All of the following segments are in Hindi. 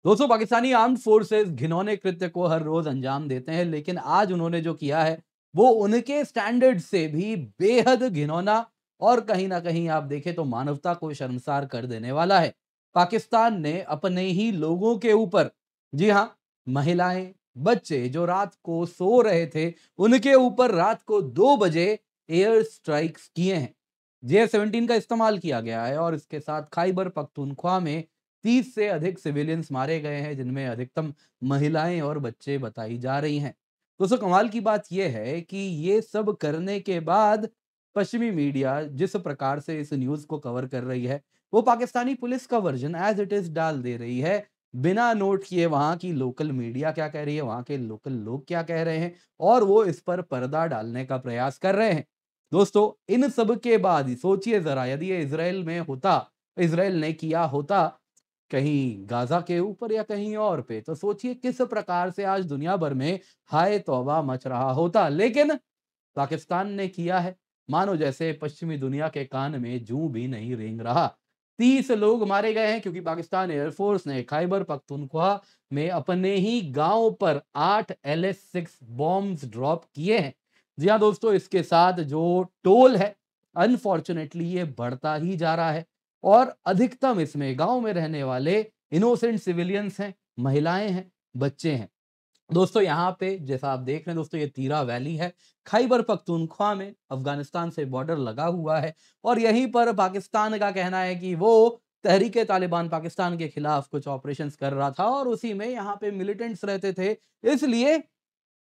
दोस्तों, पाकिस्तानी आर्म्ड फोर्सेस घिनौने कृत्य को हर रोज अंजाम देते हैं, लेकिन आज उन्होंने जो किया है वो उनके स्टैंडर्ड से भी बेहद घिनौना और कहीं ना कहीं आप देखें तो मानवता को शर्मसार कर देने वाला है। पाकिस्तान ने अपने ही लोगों के ऊपर, जी हां, महिलाएं, बच्चे जो रात को सो रहे थे, उनके ऊपर रात को 2 बजे एयर स्ट्राइक्स किए हैं। JF-17 का इस्तेमाल किया गया है और इसके साथ खैबर पख्तूनख्वा में 30 से अधिक सिविलियंस मारे गए हैं, जिनमें अधिकतम महिलाएं और बच्चे बताई जा रही हैं। दोस्तों, कमाल की बात यह है कि ये सब करने के बाद पश्चिमी मीडिया जिस प्रकार से इस न्यूज़ को कवर कर रही है, वो पाकिस्तानी पुलिस का वर्जन एज़ इट इज़ डाल दे रही है, बिना नोट किए वहाँ की लोकल मीडिया क्या कह रही है, वहाँ के लोकल लोग क्या कह रहे हैं, और वो इस पर पर्दा डालने का प्रयास कर रहे हैं। दोस्तों, इन सब के बाद सोचिए ज़रा, यदि ये इज़राइल में होता, इज़राइल ने किया होता कहीं गाज़ा के ऊपर या कहीं और पे, तो सोचिए किस प्रकार से आज दुनिया भर में हाय तौबा मच रहा होता। लेकिन पाकिस्तान ने किया है मानो जैसे पश्चिमी दुनिया के कान में जूं भी नहीं रेंग रहा। 30 लोग मारे गए हैं क्योंकि पाकिस्तान एयरफोर्स ने खैबर पख्तूनख्वा में अपने ही गांव पर 8 LS-6 बॉम्ब्स ड्रॉप किए हैं। जी हाँ दोस्तों, इसके साथ जो टोल है, अनफॉर्चुनेटली ये बढ़ता ही जा रहा है और अधिकतम इसमें गांव में रहने वाले इनोसेंट सिविलियंस हैं, महिलाएं हैं, बच्चे हैं। दोस्तों, यहाँ पे जैसा आप देख रहे हैं दोस्तों, ये तीरा वैली है, खैबर पख्तूनख्वा में, अफगानिस्तान से बॉर्डर लगा हुआ है और यहीं पर पाकिस्तान का कहना है कि वो तहरीक तालिबान पाकिस्तान के खिलाफ कुछ ऑपरेशंस कर रहा था और उसी में यहाँ पे मिलिटेंट्स रहते थे, इसलिए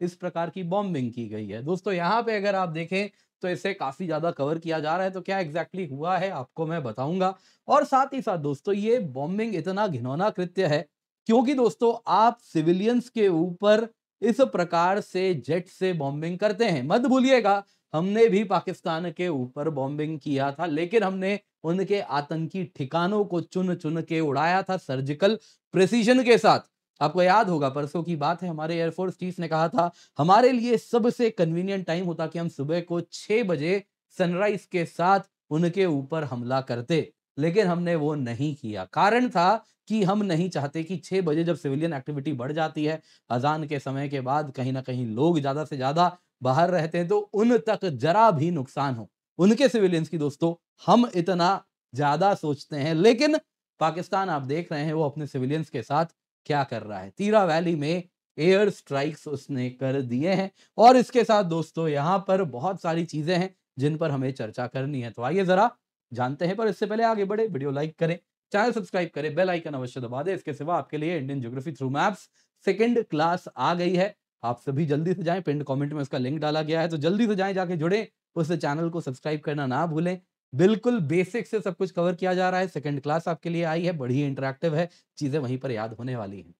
इस प्रकार की बॉम्बिंग की गई है। दोस्तों, यहाँ पे अगर आप देखें तो इसे काफी ज्यादा कवर किया जा रहा है, तो क्या एग्जैक्टली हुआ है आपको मैं बताऊंगा। और साथ ही साथ दोस्तों, ये बॉम्बिंग इतना घिनौना कृत्य है क्योंकि दोस्तों आप सिविलियंस के ऊपर इस प्रकार से जेट से बॉम्बिंग करते हैं। मत भूलिएगा, हमने भी पाकिस्तान के ऊपर बॉम्बिंग किया था, लेकिन हमने उनके आतंकी ठिकानों को चुन चुन के उड़ाया था सर्जिकल प्रिसीजन के साथ। आपको याद होगा, परसों की बात है, हमारे एयरफोर्स चीफ ने कहा था हमारे लिए सबसे कन्वीनियंट टाइम होता कि हम सुबह को 6 बजे सनराइज के साथ उनके ऊपर हमला करते, लेकिन हमने वो नहीं किया। कारण था कि हम नहीं चाहते कि 6 बजे जब सिविलियन एक्टिविटी बढ़ जाती है, अजान के समय के बाद कहीं ना कहीं लोग ज्यादा से ज्यादा बाहर रहते हैं, तो उन तक जरा भी नुकसान हो उनके सिविलियंस की। दोस्तों, हम इतना ज्यादा सोचते हैं, लेकिन पाकिस्तान आप देख रहे हैं वो अपने सिविलियंस के साथ क्या कर रहा है। तीरा वैली में एयर स्ट्राइक्स उसने कर दिए हैं और इसके साथ दोस्तों यहाँ पर बहुत सारी चीजें हैं जिन पर हमें चर्चा करनी है, तो आइए जरा जानते हैं। पर इससे पहले आगे बढ़े, वीडियो लाइक करें, चैनल सब्सक्राइब करें, बेल आइकन अवश्य दबा दें। इसके सिवा आपके लिए Indian geography through maps second class आ गई है, आप सभी जल्दी से जाएं, पिंड कमेंट में उसका लिंक डाला गया है, तो जल्दी से जाएं, जाके जुड़े, उस चैनल को सब्सक्राइब करना ना भूलें। बिल्कुल बेसिक से सब कुछ कवर किया जा रहा है, सेकंड क्लास आपके लिए आई है, बड़ी इंटरेक्टिव है, चीजें वहीं पर याद होने वाली हैं।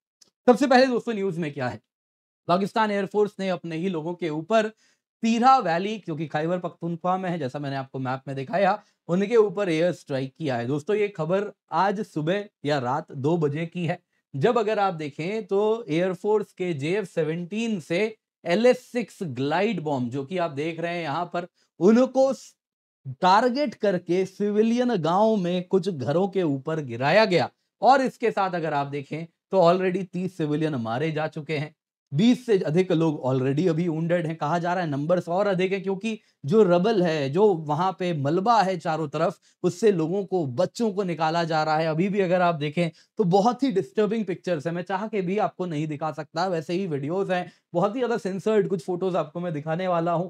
सबसे पहले दोस्तों न्यूज में क्या है, पाकिस्तान एयरफोर्स ने अपने ही लोगों के ऊपर तीरा वैली, क्योंकि खैबर पख्तूनख्वा में है, जैसा मैंने आपको मैप में दिखाया, उनके ऊपर एयर स्ट्राइक किया है। दोस्तों, ये खबर आज सुबह या रात 2 बजे की है, जब अगर आप देखें तो एयरफोर्स के JF-17 से LS-6 ग्लाइड बॉम्ब, जो कि आप देख रहे हैं यहां पर, उनको टारगेट करके सिविलियन गांव में कुछ घरों के ऊपर गिराया गया। और इसके साथ अगर आप देखें तो ऑलरेडी 30 सिविलियन मारे जा चुके हैं, 20 से अधिक लोग ऑलरेडी अभी वुंडेड हैं। कहा जा रहा है नंबर्स और अधिक है, क्योंकि जो रबल है, जो वहां पे मलबा है चारों तरफ, उससे लोगों को, बच्चों को निकाला जा रहा है। अभी भी अगर आप देखें तो बहुत ही डिस्टर्बिंग पिक्चर्स है, मैं चाह के भी आपको नहीं दिखा सकता, वैसे ही वीडियोस हैं, बहुत ही ज्यादा सेंसर्ड कुछ फोटोज आपको मैं दिखाने वाला हूं।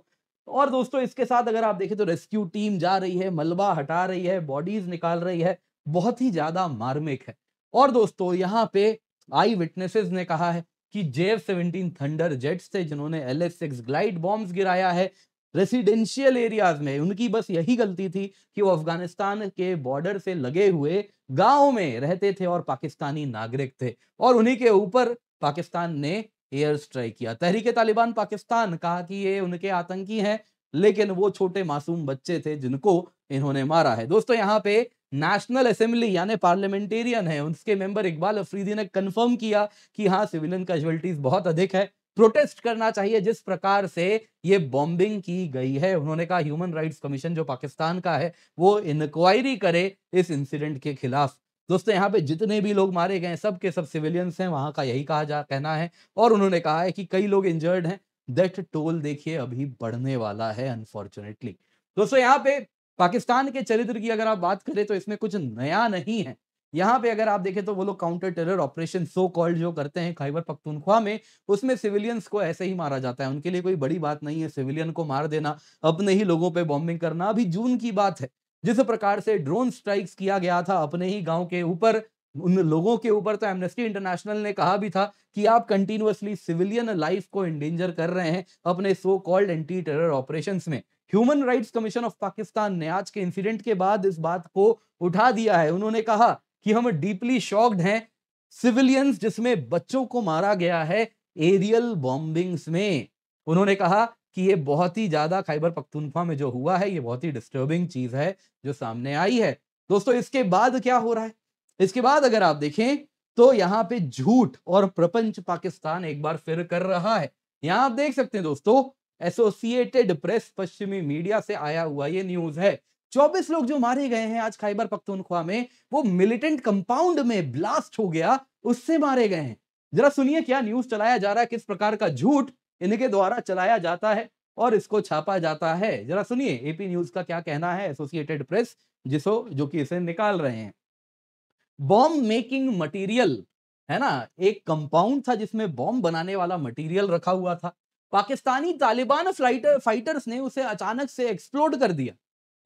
और दोस्तों, इसके साथ अगर आप देखें तो रेस्क्यू टीम जा रही है, मलबा हटा रही है, बॉडीज निकाल रही है, बहुत ही ज्यादा मार्मिक है। और दोस्तों, यहाँ पे आई विटनेसेस ने कहा है कि JF-17 थंडर जेट्स थे जिन्होंने LS-6 ग्लाइड बॉम्ब्स गिराया है रेसिडेंशियल एरियाज में। उनकी बस यही गलती थी कि वो अफगानिस्तान के बॉर्डर से लगे हुए गांव में रहते थे और पाकिस्तानी नागरिक थे, और उन्हीं के ऊपर पाकिस्तान ने एयर स्ट्राइक किया। तहरीक तालिबान पाकिस्तान कहा कि ये उनके आतंकी हैं, लेकिन वो छोटे मासूम बच्चे थे जिनको इन्होंने मारा है। दोस्तों, यहाँ पे नेशनल असेंबली यानी पार्लियामेंटेरियन है, उसके मेंबर इकबाल अफरीदी ने कंफर्म किया कि हाँ, सिविलियन कैजुअलिटीज बहुत अधिक है, प्रोटेस्ट करना चाहिए जिस प्रकार से ये बॉम्बिंग की गई है। उन्होंने कहा ह्यूमन राइट्स कमीशन जो पाकिस्तान का है वो इंक्वायरी करे इस इंसिडेंट के खिलाफ। दोस्तों यहाँ पे जितने भी लोग मारे गए हैं सब के सब सिविलियंस हैं, वहाँ का यही कहना है और उन्होंने कहा है कि कई लोग इंजर्ड हैं। दैट टोल देखिए अभी बढ़ने वाला है अनफॉर्चुनेटली। दोस्तों यहाँ पे पाकिस्तान के चरित्र की अगर आप बात करें तो इसमें कुछ नया नहीं है। यहाँ पे अगर आप देखें तो वो लोग counter terror operation so called जो करते हैं खैबर पख्तूनख्वा में, उसमें सिविलियंस को ऐसे ही मारा जाता है। उनके लिए कोई बड़ी बात नहीं है सिविलियन को मार देना, अपने ही लोगों पे बॉम्बिंग करना। अभी जून की बात है, जिस प्रकार से ड्रोन स्ट्राइक्स किया गया था अपने ही गांव के ऊपर, उन लोगों के ऊपर, तो एमनेस्टी इंटरनेशनल ने कहा भी था कि आप कंटिन्यूअसली सिविलियन लाइफ को एंडेंजर कर रहे हैं अपने so called anti terror operations में। Human rights commission of Pakistan ने आज के इंसिडेंट के बाद इस बात को उठा दिया है। उन्होंने कहा कि हम डीपली शॉक्ड हैं, सिविलियंस जिसमें बच्चों को मारा गया है एरियल बॉम्बिंग्स में। उन्होंने कहा कि ये बहुत ही ज्यादा खैबर पख्तूनख्वा में जो हुआ है ये बहुत ही डिस्टर्बिंग चीज है जो सामने आई है। दोस्तों इसके बाद क्या हो रहा है, इसके बाद अगर आप देखें तो यहाँ पे झूठ और प्रपंच पाकिस्तान एक बार फिर कर रहा है। यहाँ आप देख सकते हैं दोस्तों, एसोसिएटेड प्रेस पश्चिमी मीडिया से आया हुआ ये न्यूज है। 24 लोग जो मारे गए हैं आज खैबर पख्तूनख्वा में, वो मिलिटेंट कंपाउंड में ब्लास्ट हो गया उससे मारे गए हैं। जरा सुनिए क्या न्यूज चलाया जा रहा है, किस प्रकार का झूठ इनके द्वारा चलाया जाता है और इसको छापा जाता है। जरा सुनिए एपी न्यूज का क्या कहना है, एसोसिएटेड प्रेस जो कि इसे निकाल रहे हैं। बॉम्ब मेकिंग मटेरियल है ना, एक कंपाउंड था जिसमें बॉम्ब बनाने वाला मटेरियल रखा हुआ था। पाकिस्तानी तालिबान फाइटर्स ने उसे अचानक से एक्सप्लोड कर दिया,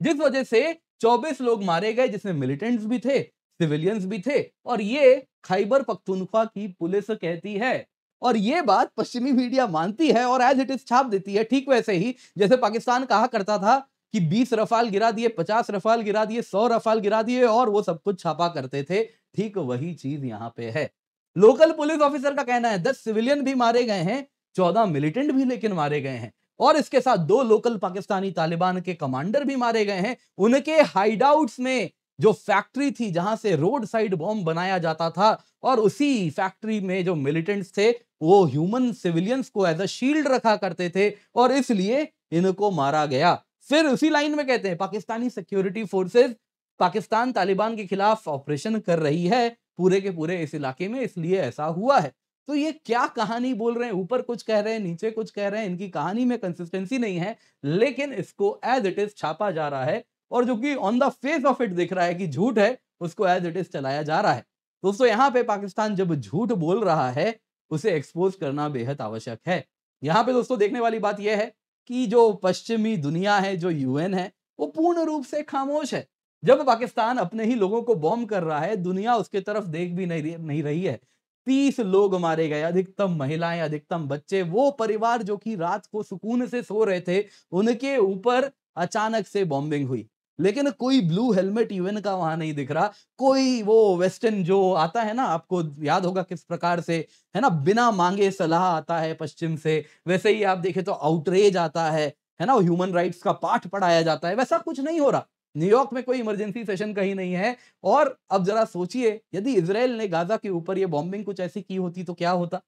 जिस वजह से 24 लोग मारे गए, जिसमें मिलिटेंट्स भी थे, सिविलियंस भी थे। और ये खैबर पख्तूनख्वा की पुलिस कहती है और ये बात पश्चिमी मीडिया मानती है और एज इट इज छाप देती है। ठीक वैसे ही जैसे पाकिस्तान कहा करता था कि 20 रफाल गिरा दिए, 50 रफाल गिरा दिए, 100 रफाल गिरा दिए और वो सब कुछ छापा करते थे, ठीक वही चीज यहाँ पे है। लोकल पुलिस ऑफिसर का कहना है 10 सिविलियन भी मारे गए हैं, 14 मिलिटेंट भी लेकिन मारे गए हैं और इसके साथ 2 लोकल पाकिस्तानी तालिबान के कमांडर भी मारे गए हैं। उनके हाइडआउट्स में जो फैक्ट्री थी जहां से रोड साइड बॉम्ब बनाया जाता था, और उसी फैक्ट्री में जो मिलिटेंट्स थे वो ह्यूमन सिविलियंस को एज अ शील्ड रखा करते थे और इसलिए इनको मारा गया। फिर उसी लाइन में कहते हैं पाकिस्तानी सिक्योरिटी फोर्सेस पाकिस्तान तालिबान के खिलाफ ऑपरेशन कर रही है पूरे के पूरे इस इलाके में, इसलिए ऐसा हुआ है। तो ये क्या कहानी बोल रहे हैं, ऊपर कुछ कह रहे हैं नीचे कुछ कह रहे हैं, इनकी कहानी में कंसिस्टेंसी नहीं है, लेकिन इसको एज इट इज छापा जा रहा है और जो कि on the face of it दिख रहा है कि झूठ है, उसको एज इट इज चलाया जा रहा है। दोस्तों यहाँ पे पाकिस्तान जब झूठ बोल रहा है उसे एक्सपोज करना बेहद आवश्यक है। यहाँ पे दोस्तों देखने वाली बात यह है कि जो पश्चिमी दुनिया है, जो यूएन है, वो पूर्ण रूप से खामोश है। जब पाकिस्तान अपने ही लोगों को बॉम्ब कर रहा है, दुनिया उसके तरफ देख भी नहीं रही है। 30 लोग मारे गए, अधिकतम महिलाएं, अधिकतम बच्चे। वो परिवार जो कि रात को सुकून से सो रहे थे, उनके ऊपर अचानक से बॉम्बिंग हुई, लेकिन कोई ब्लू हेलमेट यूएन का वहां नहीं दिख रहा। कोई वो वेस्टर्न जो आता है ना, आपको याद होगा किस प्रकार से है ना, बिना मांगे सलाह आता है पश्चिम से, वैसे ही आप देखें तो आउटरेज आता है ना, ह्यूमन राइट्स का पाठ पढ़ाया जाता है, वैसा कुछ नहीं हो रहा। न्यूयॉर्क में कोई इमरजेंसी सेशन कहीं नहीं है। और अब जरा सोचिए यदि इजराइल ने गाजा के ऊपर ये बॉम्बिंग कुछ ऐसी की होती तो क्या होता।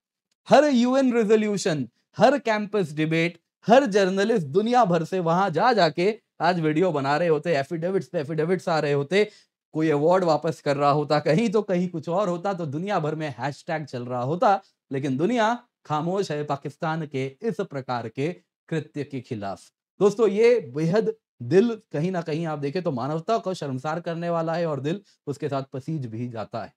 हर यूएन रेजोल्यूशन, हर कैंपस डिबेट, हर जर्नलिस्ट दुनिया भर से वहां जा जाके आज वीडियो बना रहे होते, एफिडेविट्स पे एफिडेविट्स आ रहे होते, कोई अवार्ड वापस कर रहा होता, कहीं तो कहीं कुछ और होता, तो दुनिया भर में हैशटैग चल रहा होता। लेकिन दुनिया खामोश है पाकिस्तान के इस प्रकार के कृत्य के खिलाफ। दोस्तों ये बेहद दिल कहीं ना कहीं आप देखें तो मानवता को शर्मसार करने वाला है और दिल उसके साथ पसीज भी जाता है।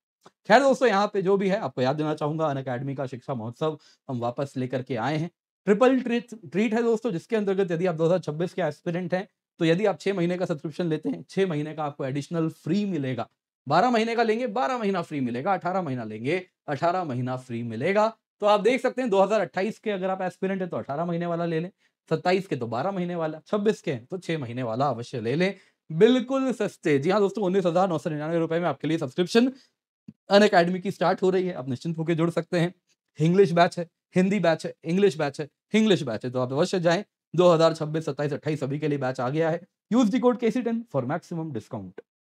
खैर दोस्तों यहाँ पे जो भी है आपको याद देना चाहूंगा, अनअकैडमी का शिक्षा महोत्सव हम वापस लेकर के आए हैं। ट्रिपल ट्रीट है दोस्तों, जिसके अंतर्गत यदि आप 2026 के एस्पिरेंट हैं तो यदि आप 6 महीने का सब्सक्रिप्शन लेते हैं, 6 महीने का आपको एडिशनल फ्री मिलेगा। 12 महीने का लेंगे 12 महीना फ्री मिलेगा, 18 महीना लेंगे 18 महीना फ्री मिलेगा। तो आप देख सकते हैं 2028 के अगर आप एस्पिरेंट हैं तो 18 महीने वाला ले लें, 27 के तो 12 महीने वाला, 26 के तो 6 महीने वाला अवश्य ले लें, बिल्कुल सस्ते। जी हाँ दोस्तों, 19,999 रुपए में आपके लिए सब्सक्रिप्शन अनअकैडमी की स्टार्ट हो रही है। आप निश्चिंत होकर जुड़ सकते हैं। इंग्लिश बैच है, हिंदी बैच है, इंग्लिश बैच है, इंग्लिश बैच है, तो आप अवश्य जाएं। 2026, 27, 28 सभी के लिए बैच आ गया है। Use the code KC10 for maximum discount.